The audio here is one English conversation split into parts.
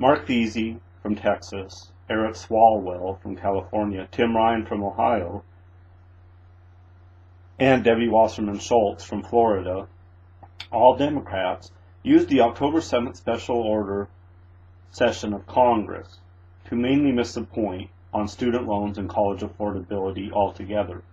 Marc Veasey from Texas, Eric Swalwell from California, Tim Ryan from Ohio, and Debbie Wasserman-Shultz from Florida, all Democrats, used the October 7th special order session of Congress to mainly miss the point on student loans and college affordability altogether.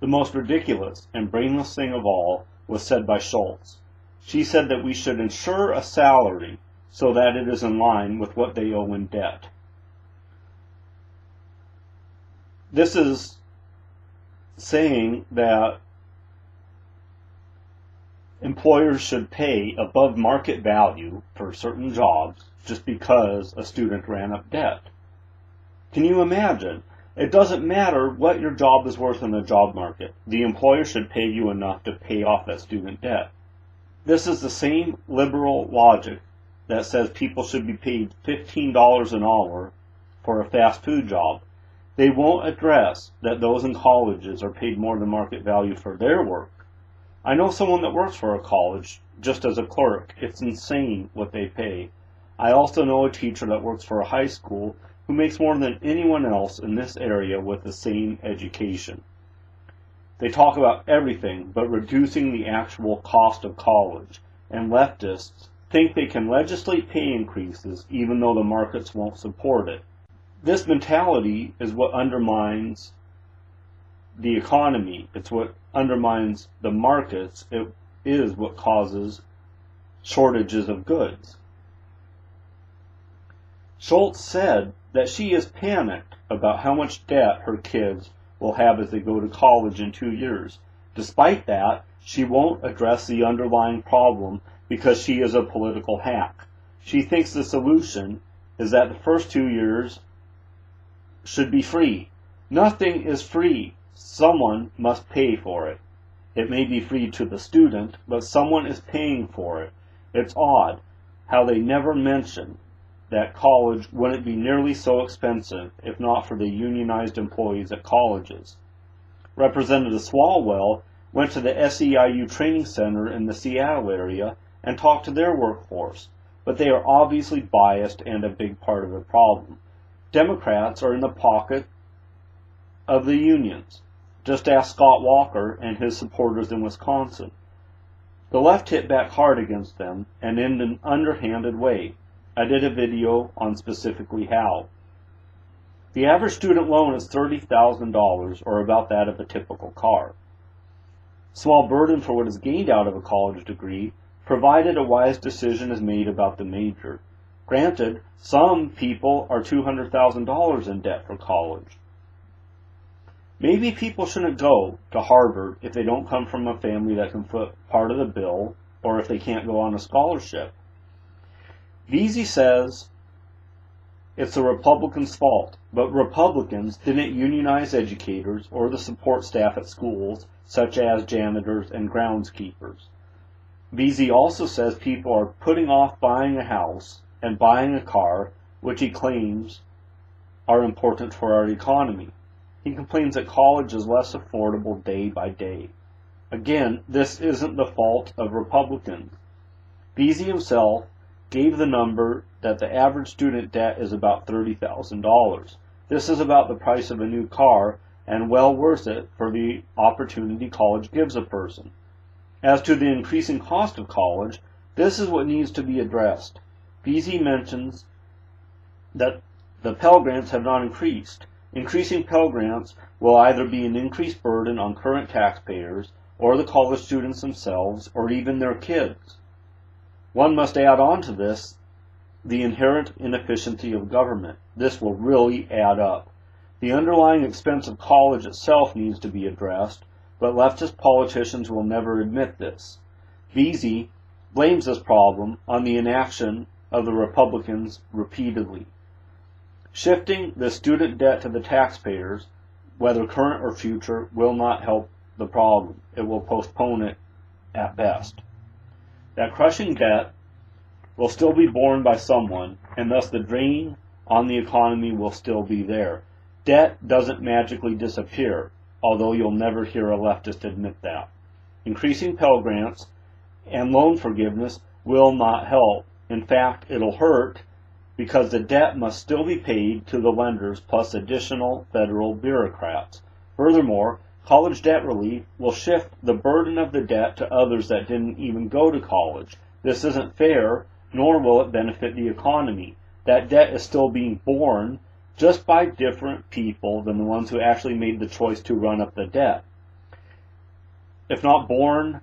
The most ridiculous and brainless thing of all was said by Shultz. She said that we should ensure a salary so that it is in line with what they owe in debt. This is saying that employers should pay above market value for certain jobs just because a student ran up debt. Can you imagine? It doesn't matter what your job is worth in the job market. The employer should pay you enough to pay off that student debt. This is the same liberal logic that says people should be paid $15 an hour for a fast food job. They won't address that those in colleges are paid more than market value for their work. I know someone that works for a college just as a clerk. It's insane what they pay. I also know a teacher that works for a high school who makes more than anyone else in this area with the same education. They talk about everything but reducing the actual cost of college, and leftists think they can legislate pay increases even though the markets won't support it. This mentality is what undermines the economy. It's what undermines the markets. It is what causes shortages of goods. Shultz said that she is panicked about how much debt her kids will have as they go to college in 2 years. Despite that, she won't address the underlying problem because she is a political hack. She thinks the solution is that the first 2 years should be free. Nothing is free. Someone must pay for it. It may be free to the student, but someone is paying for it. It's odd how they never mention that college wouldn't be nearly so expensive if not for the unionized employees at colleges. Representative Swalwell went to the SEIU training center in the Seattle area and talked to their workforce, but they are obviously biased and a big part of the problem. Democrats are in the pocket of the unions. Just ask Scott Walker and his supporters in Wisconsin. The left hit back hard against them and in an underhanded way. I did a video on specifically how. The average student loan is $30,000, or about that of a typical car. Small burden for what is gained out of a college degree, provided a wise decision is made about the major. Granted, some people are $200,000 in debt for college. Maybe people shouldn't go to Harvard if they don't come from a family that can foot part of the bill, or if they can't go on a scholarship. Veasey says it's the Republicans' fault, but Republicans didn't unionize educators or the support staff at schools, such as janitors and groundskeepers. Veasey also says people are putting off buying a house and buying a car, which he claims are important for our economy. He complains that college is less affordable day by day. Again, this isn't the fault of Republicans. Veasey himself gave the number that the average student debt is about $30,000. This is about the price of a new car and well worth it for the opportunity college gives a person. As to the increasing cost of college, this is what needs to be addressed. Veasey mentions that the Pell Grants have not increased. Increasing Pell Grants will either be an increased burden on current taxpayers or the college students themselves or even their kids. One must add on to this the inherent inefficiency of government. This will really add up. The underlying expense of college itself needs to be addressed, but leftist politicians will never admit this. Veasey blames this problem on the inaction of the Republicans repeatedly. Shifting the student debt to the taxpayers, whether current or future, will not help the problem. It will postpone it at best. That crushing debt will still be borne by someone, and thus the drain on the economy will still be there. Debt doesn't magically disappear, although you'll never hear a leftist admit that. Increasing Pell Grants and loan forgiveness will not help. In fact, it'll hurt because the debt must still be paid to the lenders plus additional federal bureaucrats. Furthermore, college debt relief will shift the burden of the debt to others that didn't even go to college. This isn't fair, nor will it benefit the economy. That debt is still being borne just by different people than the ones who actually made the choice to run up the debt. If not borne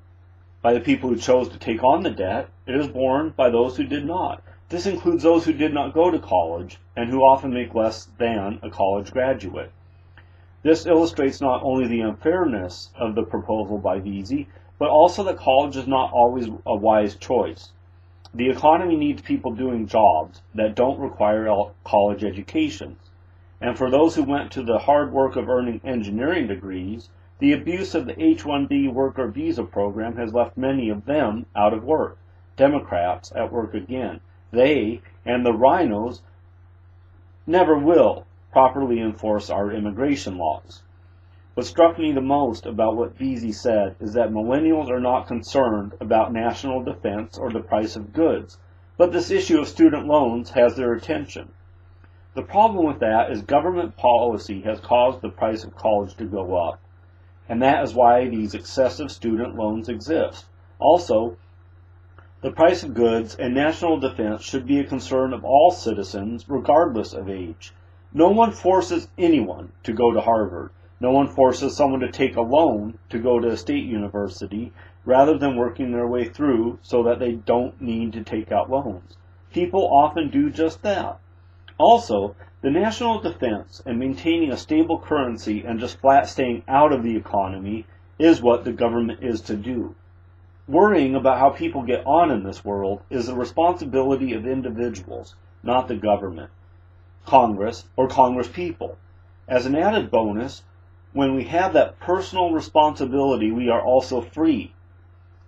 by the people who chose to take on the debt, it is borne by those who did not. This includes those who did not go to college and who often make less than a college graduate. This illustrates not only the unfairness of the proposal by Veasey, but also that college is not always a wise choice. The economy needs people doing jobs that don't require college educations. And for those who went to the hard work of earning engineering degrees, the abuse of the H-1B worker visa program has left many of them out of work. Democrats at work again. They and the rhinos never will properly enforce our immigration laws. What struck me the most about what Veasey said is that millennials are not concerned about national defense or the price of goods, but this issue of student loans has their attention. The problem with that is government policy has caused the price of college to go up, and that is why these excessive student loans exist. Also, the price of goods and national defense should be a concern of all citizens, regardless of age. No one forces anyone to go to Harvard. No one forces someone to take a loan to go to a state university rather than working their way through so that they don't need to take out loans. People often do just that. Also, the national defense and maintaining a stable currency and just flat staying out of the economy is what the government is to do. Worrying about how people get on in this world is the responsibility of individuals, not the government, Congress, or congresspeople. As an added bonus, when we have that personal responsibility, we are also free.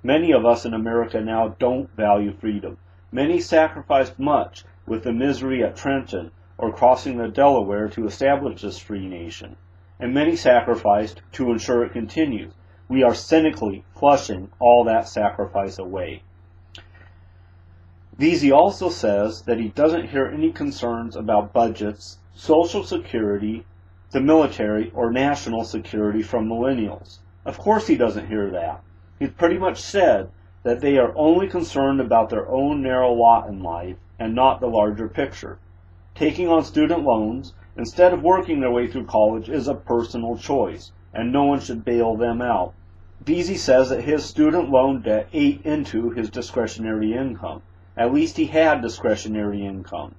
Many of us in America now don't value freedom. Many sacrificed much with the misery at Trenton or crossing the Delaware to establish this free nation, and many sacrificed to ensure it continues. We are cynically flushing all that sacrifice away. Veasey also says that he doesn't hear any concerns about budgets, Social Security, the military, or national security from millennials. Of course he doesn't hear that. He's pretty much said that they are only concerned about their own narrow lot in life and not the larger picture. Taking on student loans instead of working their way through college is a personal choice, and no one should bail them out. Veasey says that his student loan debt ate into his discretionary income. At least he had discretionary income.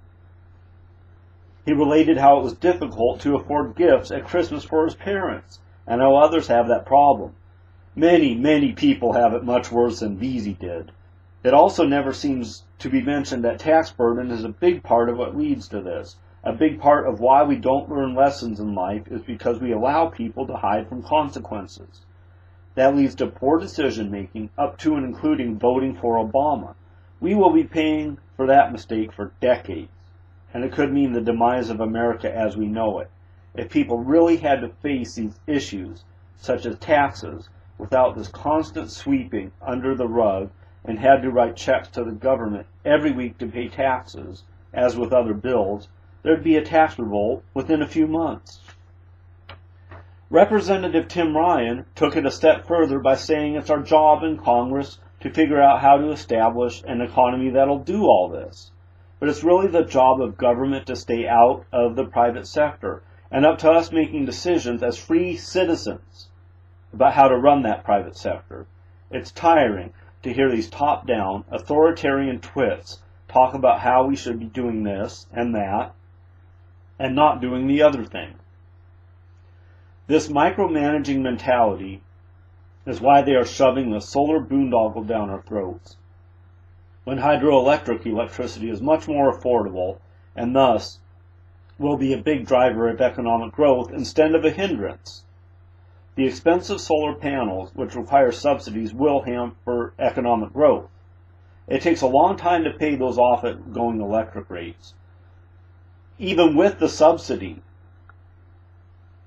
He related how it was difficult to afford gifts at Christmas for his parents, and how others have that problem. Many people have it much worse than Veasey did. It also never seems to be mentioned that tax burden is a big part of what leads to this. A big part of why we don't learn lessons in life is because we allow people to hide from consequences. That leads to poor decision-making, up to and including voting for Obama. We will be paying for that mistake for decades, and it could mean the demise of America as we know it. If people really had to face these issues, such as taxes, without this constant sweeping under the rug, and had to write checks to the government every week to pay taxes, as with other bills, there'd be a tax revolt within a few months. Representative Tim Ryan took it a step further by saying it's our job in Congress to figure out how to establish an economy that'll do all this. But it's really the job of government to stay out of the private sector, and up to us making decisions as free citizens about how to run that private sector. It's tiring to hear these top-down, authoritarian twits talk about how we should be doing this and that, and not doing the other thing. This micromanaging mentality is why they are shoving the solar boondoggle down our throats, when hydroelectric electricity is much more affordable and thus will be a big driver of economic growth instead of a hindrance. The expensive solar panels, which require subsidies, will hamper economic growth. It takes a long time to pay those off at going electric rates. Even with the subsidy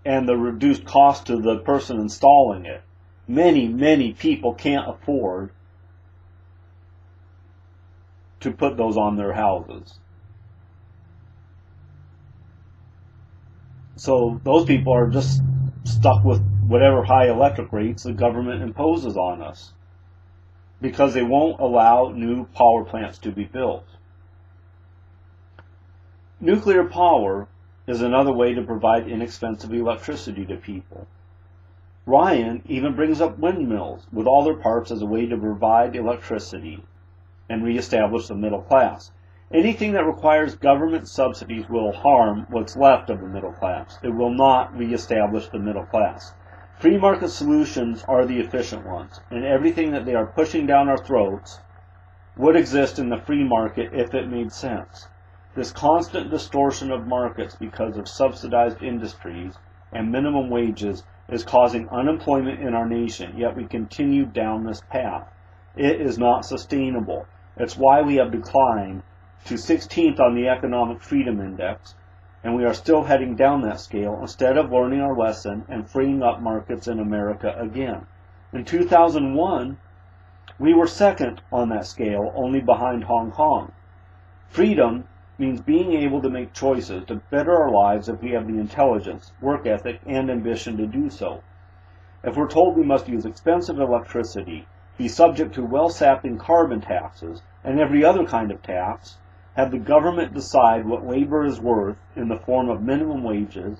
and the reduced cost to the person installing it, many people can't afford to put those on their houses. So those people are just stuck with whatever high electric rates the government imposes on us, because they won't allow new power plants to be built. Nuclear power is another way to provide inexpensive electricity to people. Ryan even brings up windmills with all their parts as a way to provide electricity and reestablish the middle class. Anything that requires government subsidies will harm what's left of the middle class. It will not reestablish the middle class. Free market solutions are the efficient ones, and everything that they are pushing down our throats would exist in the free market if it made sense. This constant distortion of markets because of subsidized industries and minimum wages is causing unemployment in our nation, yet we continue down this path. It is not sustainable. It's why we have declined to 16th on the Economic Freedom Index, and we are still heading down that scale instead of learning our lesson and freeing up markets in America again. In 2001, we were second on that scale, only behind Hong Kong. Freedom means being able to make choices to better our lives if we have the intelligence, work ethic, and ambition to do so. If we're told we must use expensive electricity, be subject to well-sapping carbon taxes, and every other kind of tax, have the government decide what labor is worth in the form of minimum wages,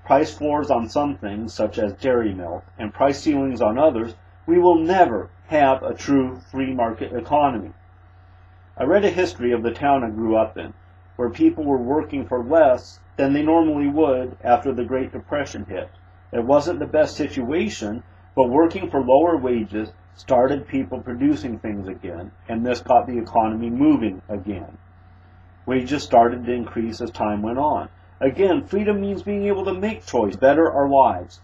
price floors on some things, such as dairy milk, and price ceilings on others, we will never have a true free market economy. I read a history of the town I grew up in, where people were working for less than they normally would after the Great Depression hit. It wasn't the best situation, but working for lower wages started people producing things again, and this got the economy moving again. Wages started to increase as time went on. Again, freedom means being able to make choice, better our lives,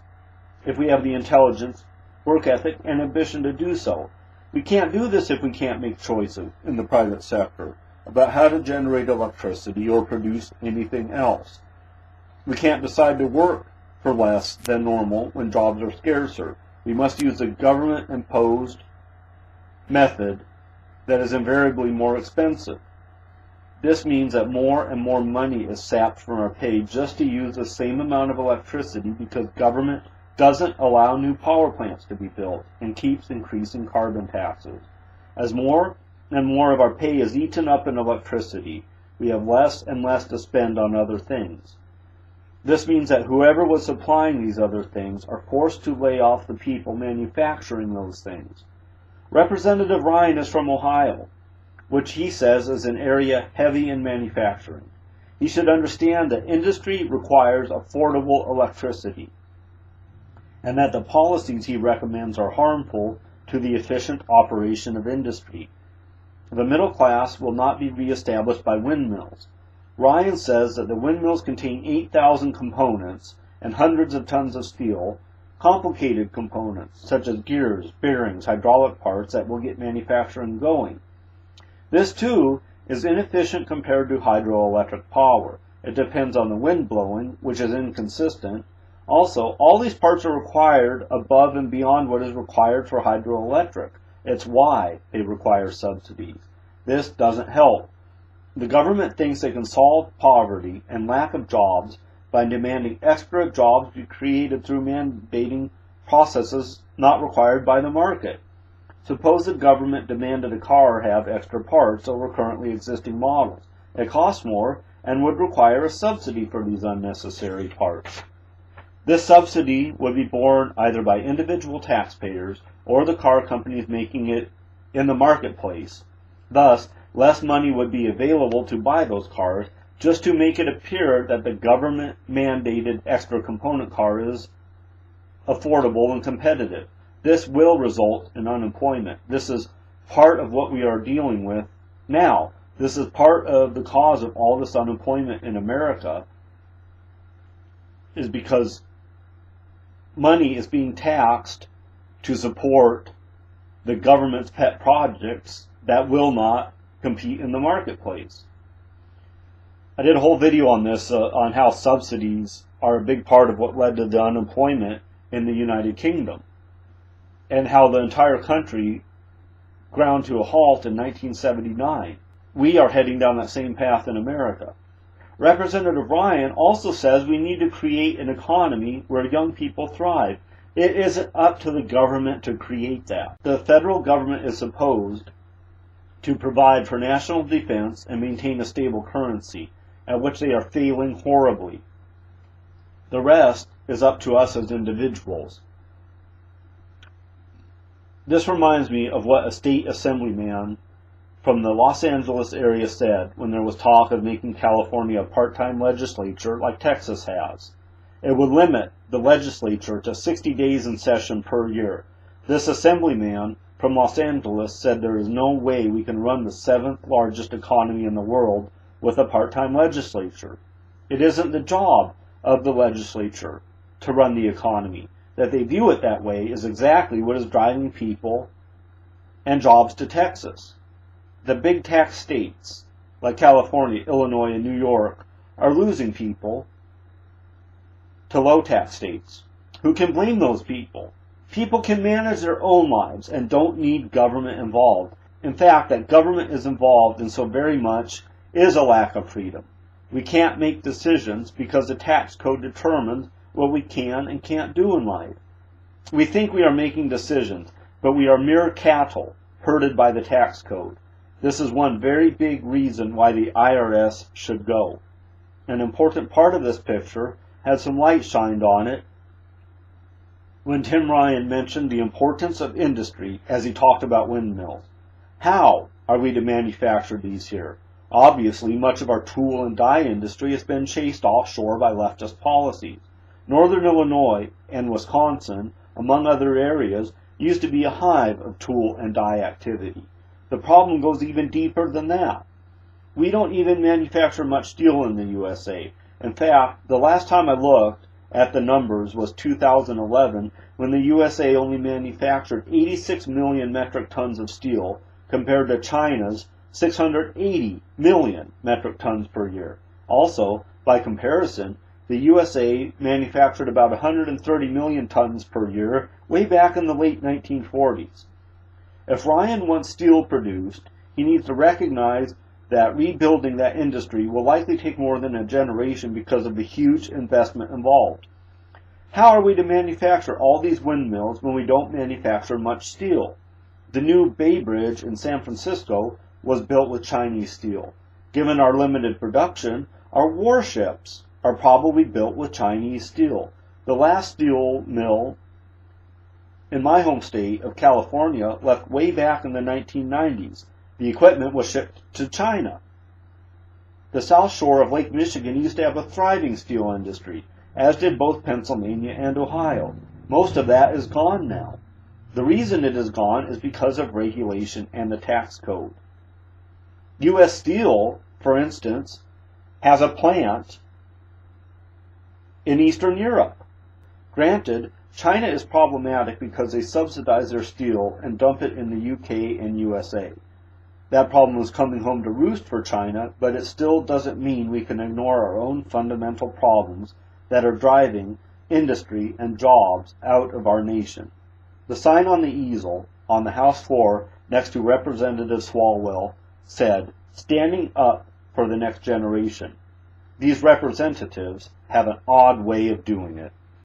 if we have the intelligence, work ethic, and ambition to do so. We can't do this if we can't make choices in the private sector about how to generate electricity or produce anything else. We can't decide to work for less than normal when jobs are scarcer. We must use a government-imposed method that is invariably more expensive. This means that more and more money is sapped from our pay just to use the same amount of electricity because government doesn't allow new power plants to be built and keeps increasing carbon taxes. As more and more of our pay is eaten up in electricity, we have less and less to spend on other things. This means that whoever was supplying these other things are forced to lay off the people manufacturing those things. Representative Ryan is from Ohio, which he says is an area heavy in manufacturing. He should understand that industry requires affordable electricity, and that the policies he recommends are harmful to the efficient operation of industry. The middle class will not be reestablished by windmills. Ryan says that the windmills contain 8,000 components and hundreds of tons of steel, complicated components such as gears, bearings, hydraulic parts that will get manufacturing going. This, too, is inefficient compared to hydroelectric power. It depends on the wind blowing, which is inconsistent. Also, all these parts are required above and beyond what is required for hydroelectric. It's why they require subsidies. This doesn't help. The government thinks they can solve poverty and lack of jobs by demanding extra jobs be created through mandating processes not required by the market. Suppose the government demanded a car have extra parts over currently existing models. It costs more and would require a subsidy for these unnecessary parts. This subsidy would be borne either by individual taxpayers or the car companies making it in the marketplace. Thus, less money would be available to buy those cars just to make it appear that the government-mandated extra component car is affordable and competitive. This will result in unemployment. This is part of what we are dealing with now. This is part of the cause of all this unemployment in America, is because money is being taxed to support the government's pet projects that will not compete in the marketplace. I did a whole video on this, on how subsidies are a big part of what led to the unemployment in the United Kingdom, and how the entire country ground to a halt in 1979. we are heading down that same path in America. Representative Ryan also says we need to create an economy where young people thrive. It isn't up to the government to create that. The federal government is supposed to provide for national defense and maintain a stable currency, at which they are failing horribly. The rest is up to us as individuals. This reminds me of what a state assemblyman from the Los Angeles area said when there was talk of making California a part-time legislature like Texas has. It would limit the legislature to 60 days in session per year. This assemblyman from Los Angeles said there is no way we can run the 7th largest economy in the world with a part-time legislature. It isn't the job of the legislature to run the economy. That they view it that way is exactly what is driving people and jobs to Texas. The big tax states, like California, Illinois, and New York, are losing people to low tax states. Who can blame those people? People can manage their own lives and don't need government involved. In fact, that government is involved in so very much is a lack of freedom. We can't make decisions because the tax code determines what we can and can't do in life. We think we are making decisions, but we are mere cattle herded by the tax code. This is one very big reason why the IRS should go. An important part of this picture had some light shined on it when Tim Ryan mentioned the importance of industry as he talked about windmills. How are we to manufacture these here? Obviously, much of our tool and die industry has been chased offshore by leftist policies. Northern Illinois and Wisconsin, among other areas, used to be a hive of tool and die activity. The problem goes even deeper than that. We don't even manufacture much steel in the USA. In fact, the last time I looked at the numbers was 2011, when the USA only manufactured 86 million metric tons of steel compared to China's 680 million metric tons per year. Also, by comparison, the USA manufactured about 130 million tons per year way back in the late 1940s. If Ryan wants steel produced, he needs to recognize that rebuilding that industry will likely take more than a generation because of the huge investment involved. How are we to manufacture all these windmills when we don't manufacture much steel? The new Bay Bridge in San Francisco was built with Chinese steel. Given our limited production, our warships are probably built with Chinese steel. The last steel mill in my home state of California left way back in the 1990s. The equipment was shipped to China. The South Shore of Lake Michigan used to have a thriving steel industry, as did both Pennsylvania and Ohio. Most of that is gone now. The reason it is gone is because of regulation and the tax code. U.S. Steel, for instance, has a plant in Eastern Europe. Granted, China is problematic because they subsidize their steel and dump it in the UK and USA. That problem is coming home to roost for China, but it still doesn't mean we can ignore our own fundamental problems that are driving industry and jobs out of our nation. The sign on the easel on the House floor next to Representative Swalwell said, "Standing up for the next generation." These representatives have an odd way of doing it.